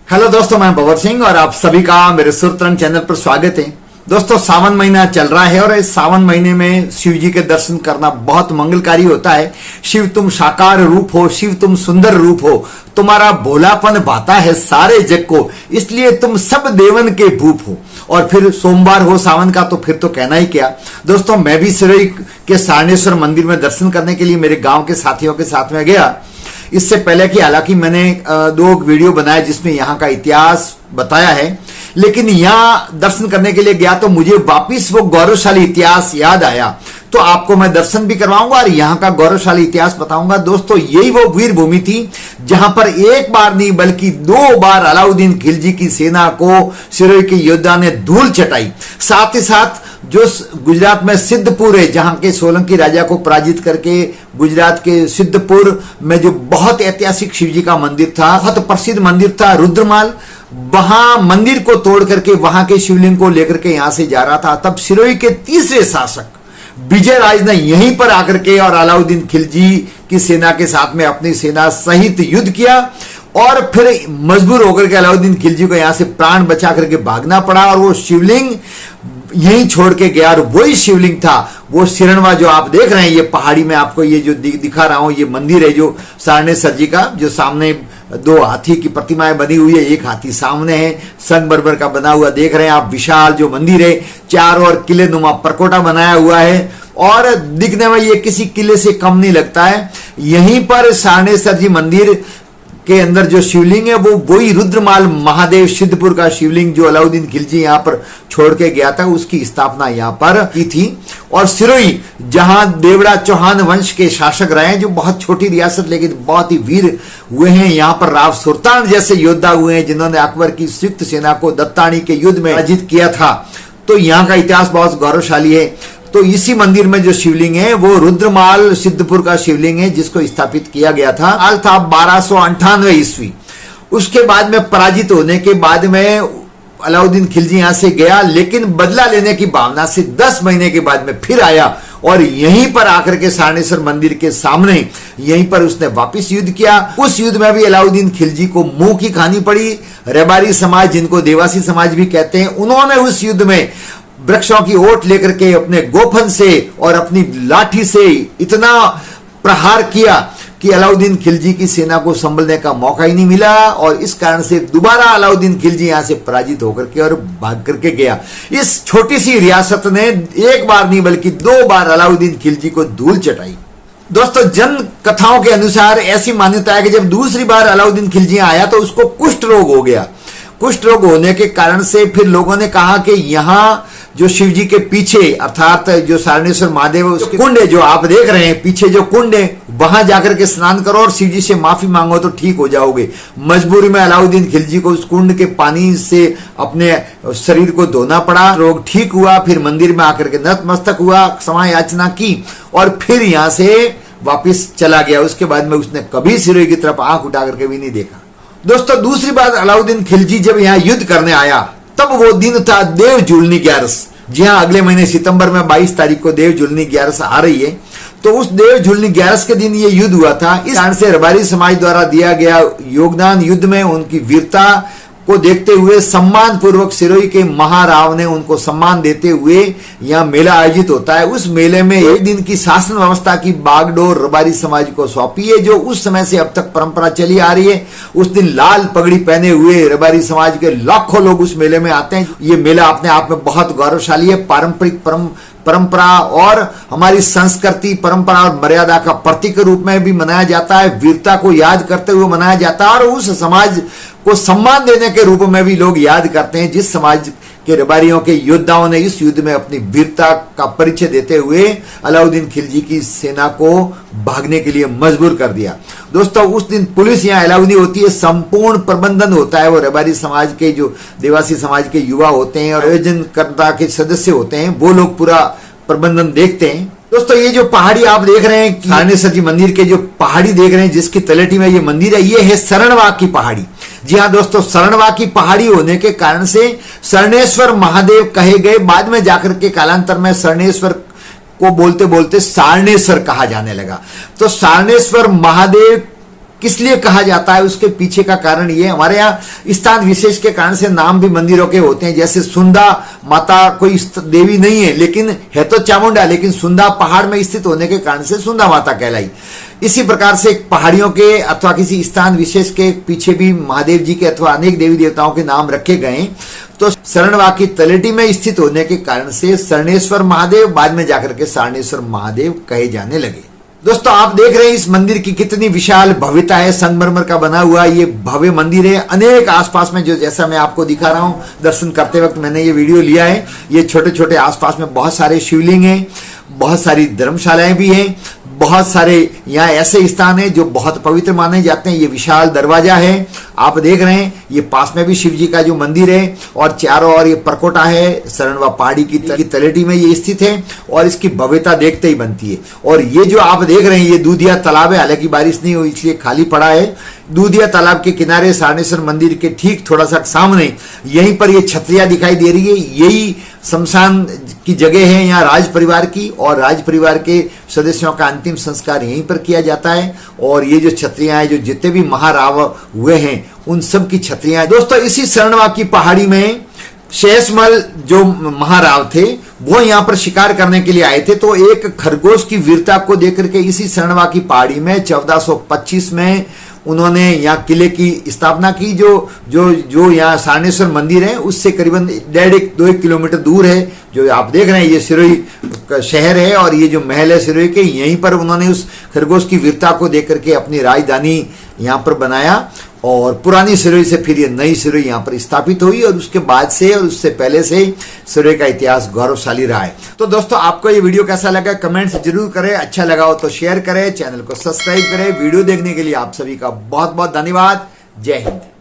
Hello दोस्तों, मैं भवर सिंह और आप सभी का मेरे सुरतरंग चैनल पर स्वागत है। दोस्तों, सावन महीना चल रहा है और इस सावन महीने में शिव जी के दर्शन करना बहुत मंगलकारी होता है। शिव तुम साकार रूप हो, शिव तुम सुंदर रूप हो, तुम्हारा भोलापन भाता है सारे जग को, इसलिए तुम सब देवन के भूप हो। और फिर सोमवार हो सावन का तो फिर तो कहना ही क्या। दोस्तों, मैं भी सिरोही के सारनेश्वर मंदिर में दर्शन करने के लिए मेरे गांव के साथियों के साथ में गया। इससे पहले कि हालांकि मैंने 2 वीडियो बनाए जिसमें यहाँ का इतिहास बताया है, लेकिन यहाँ दर्शन करने के लिए गया तो मुझे वापिस वो गौरवशाली इतिहास याद आया। तो आपको मैं दर्शन भी करवाऊंगा और यहाँ का गौरवशाली इतिहास बताऊंगा। दोस्तों, यही वो वीर भूमि थी जहां पर एक बार नहीं बल्कि 2 बार अलाउद्दीन खिलजी की सेना को सिरोही के योद्धा ने धूल चटाई। साथ ही साथ जो गुजरात में सिद्धपुर है, जहां के सोलंकी राजा को पराजित करके गुजरात के सिद्धपुर में जो बहुत ऐतिहासिक शिवजी का मंदिर था, बहुत प्रसिद्ध मंदिर था रुद्रमाल, वहां मंदिर को तोड़ करके वहां के शिवलिंग को लेकर के यहां से जा रहा था। तब सिरोही के तीसरे शासक विजय राज ने यहीं पर आकर के और अलाउद्दीन खिलजी की सेना के साथ में अपनी सेना सहित युद्ध किया और फिर मजबूर होकर के अलाउद्दीन खिलजी को यहां से प्राण बचा करके भागना पड़ा और वो शिवलिंग यहीं छोड़ के गया। और वही शिवलिंग था वो सिरणवा जो आप देख रहे हैं, ये पहाड़ी में आपको ये जो दिखा रहा हूं, ये मंदिर है जो सारनेश्वर जी का, जो सामने 2 हाथी की प्रतिमाएं बनी हुई है, एक हाथी सामने है, संगमरमर का बना हुआ देख रहे हैं आप। विशाल जो मंदिर है, चारों ओर किले नुमा परकोटा बनाया हुआ है और दिखने में ये किसी किले से कम नहीं लगता है। यहीं पर सारनेश्वर जी मंदिर के अंदर जो शिवलिंग है वो वही रुद्रमाल महादेव सिद्धपुर का शिवलिंग जो अलाउद्दीन खिलजी यहाँ पर छोड़ के गया था, उसकी स्थापना यहाँ पर की थी। और सिरोही, जहां देवड़ा चौहान वंश के शासक रहे हैं, जो बहुत छोटी रियासत लेकिन बहुत ही वीर हुए हैं, यहाँ पर राव सुल्तान जैसे योद्धा हुए हैं जिन्होंने अकबर की संयुक्त सेना को दत्तानी के युद्ध में पराजित किया था। तो यहाँ का इतिहास बहुत गौरवशाली है। तो इसी मंदिर में जो शिवलिंग है वो रुद्रमाल सिद्धपुर का शिवलिंग है जिसको स्थापित किया गया था। साल था 1298 ईस्वी। उसके बाद में पराजित होने के बाद में अलाउद्दीन खिलजी यहां से गया, लेकिन बदला लेने की भावना से 10 महीने के बाद में फिर आया और यहीं पर आकर के सारनेश्वर मंदिर के सामने यहीं पर उसने वापस युद्ध किया। उस युद्ध में भी अलाउद्दीन खिलजी को मुंह की खानी पड़ी। रेबारी समाज, जिनको देवासी समाज भी कहते हैं, उन्होंने उस युद्ध में वृक्षों की ओट लेकर के अपने गोफन से और अपनी लाठी से इतना प्रहार किया कि अलाउद्दीन खिलजी की सेना को संभलने का मौका ही नहीं मिला और इस कारण से दोबारा अलाउद्दीन खिलजी यहां से पराजित होकर के और भाग करके गया। इस छोटी सी रियासत ने एक बार नहीं बल्कि 2 बार अलाउद्दीन खिलजी को धूल चटाई। दोस्तों, जन कथाओं के अनुसार ऐसी मान्यता है कि जब दूसरी बार अलाउद्दीन खिलजी आया तो उसको कुष्ठ रोग हो गया। कुष्ठ रोग होने के कारण से फिर लोगों ने कहा कि यहां जो शिव जी के पीछे अर्थात जो सारनेश्वर महादेव उसके कुंड है जो आप देख रहे हैं, पीछे जो कुंड है, वहां जाकर के स्नान करो और शिव जी से माफी मांगो तो ठीक हो जाओगे। मजबूरी में अलाउद्दीन खिलजी को उस कुंड के पानी से अपने शरीर को धोना पड़ा। रोग ठीक हुआ, फिर मंदिर में आकर के नतमस्तक हुआ, क्षमा याचना की और फिर यहां से वापिस चला गया। उसके बाद में उसने कभी सिरोही की तरफ आंख उठा करके भी नहीं देखा। दोस्तों, दूसरी बार अलाउद्दीन खिलजी जब यहाँ युद्ध करने आया तब वो दिन था देव जुलनी 11। जी हाँ, अगले महीने सितंबर में 22 तारीख को देव जुलनी 11 आ रही है। तो उस देव जुलनी 11 के दिन ये युद्ध हुआ था। इस कारण से रबारी समाज द्वारा दिया गया योगदान युद्ध में, उनकी वीरता को देखते हुए सम्मान पूर्वक सिरोही के महाराव ने उनको सम्मान देते हुए यहाँ मेला आयोजित होता है। उस मेले में एक दिन की शासन व्यवस्था की बागडोर रबारी समाज को सौंपी है, जो उस समय से अब तक परंपरा चली आ रही है। उस दिन लाल पगड़ी पहने हुए रबारी समाज के लाखों लोग उस मेले में आते हैं। ये मेला अपने आप में बहुत गौरवशाली है, पारंपरिक परंपरा और हमारी संस्कृति, परंपरा और मर्यादा का प्रतीक रूप में भी मनाया जाता है। वीरता को याद करते हुए मनाया जाता है और उस समाज को सम्मान देने के रूप में भी लोग याद करते हैं जिस समाज के रबारियों के योद्धाओं ने इस युद्ध में अपनी वीरता का परिचय देते हुए अलाउद्दीन खिलजी की सेना को भागने के लिए मजबूर कर दिया। दोस्तों, उस दिन पुलिस यहाँ अलाउ नहीं होती है, संपूर्ण प्रबंधन होता है। वो रबारी समाज के जो देवासी समाज के युवा होते हैं और आयोजनकर्ता के सदस्य होते हैं, वो लोग पूरा प्रबंधन देखते हैं। दोस्तों, ये जो पहाड़ी आप देख रहे हैं, सारनेश्वर जी मंदिर के जो पहाड़ी देख रहे हैं जिसकी तलेटी में ये मंदिर है, ये है शरणवा की पहाड़ी। जी हाँ दोस्तों, शरणवा की पहाड़ी होने के कारण से शरणेश्वर महादेव कहे गए। बाद में जाकर के कालांतर में शरणेश्वर को बोलते बोलते सारनेश्वर कहा जाने लगा। तो सारनेश्वर महादेव किस लिए कहा जाता है उसके पीछे का कारण ये, हमारे यहाँ स्थान विशेष के कारण से नाम भी मंदिरों के होते हैं। जैसे सुंदा माता कोई देवी नहीं है, लेकिन है तो चामुंडा, लेकिन सुंदा पहाड़ में स्थित होने के कारण से सुंदा माता कहलाई। इसी प्रकार से पहाड़ियों के अथवा किसी स्थान विशेष के पीछे भी महादेव जी के अथवा अनेक देवी देवताओं के नाम रखे गए। तो शरणवा की तलेटी में स्थित होने के कारण से शरणेश्वर महादेव बाद में जाकर के सारणेश्वर महादेव कहे जाने लगे। दोस्तों आप देख रहे हैं इस मंदिर की कितनी विशाल भव्यता है। संगमरमर का बना हुआ ये भव्य मंदिर है। अनेक आसपास में, जो जैसा मैं आपको दिखा रहा हूं दर्शन करते वक्त मैंने ये वीडियो लिया है, ये छोटे छोटे आसपास में बहुत सारे शिवलिंग हैं, बहुत सारी धर्मशालाएं भी हैं, बहुत सारे यहाँ ऐसे स्थान हैं जो बहुत पवित्र माने जाते हैं। ये विशाल दरवाजा है, आप देख रहे हैं। ये पास में भी शिव जी का जो मंदिर है और चारों ओर ये परकोटा है। शरणवा पहाड़ी की तलेटी में ये स्थित है और इसकी भव्यता देखते ही बनती है। और ये जो आप देख रहे हैं ये दूधिया तालाब है, हालांकि बारिश नहीं हुई इसलिए खाली पड़ा है। दूधिया तालाब के किनारे सारणेश्वर मंदिर के ठीक थोड़ा सा सामने यहीं पर ये छतरियां दिखाई दे रही है। यही शमशान की जगह है यहाँ राज परिवार की, और राज परिवार के सदस्यों का अंतिम संस्कार यहीं पर किया जाता है। और ये जो छतरियां हैं, जो जितने भी महाराव हुए हैं उन सब की छतरियां हैं। दोस्तों इसी शरणवा की पहाड़ी में शेषमल जो महाराव थे वो यहाँ पर शिकार करने के लिए आए थे। तो एक खरगोश की वीरता को देख करके इसी शरणवा की पहाड़ी में 1425 में उन्होंने यहाँ किले की स्थापना की। जो यहाँ सारणेश्वर मंदिर है उससे करीबन 1.5-2 किलोमीटर दूर है। जो आप देख रहे हैं ये सिरोही शहर है और ये जो महल है सिरोही के, यहीं पर उन्होंने उस खरगोश की वीरता को देख करके अपनी राजधानी यहाँ पर बनाया। और पुरानी सिरोही से फिर ये नई सिरोही यहाँ पर स्थापित हुई और उसके बाद से और उससे पहले से सिरोही का इतिहास गौरवशाली रहा है। तो दोस्तों आपको ये वीडियो कैसा लगा कमेंट्स जरूर करें, अच्छा लगा हो तो शेयर करें, चैनल को सब्सक्राइब करें। वीडियो देखने के लिए आप सभी का बहुत बहुत धन्यवाद। जय हिंद।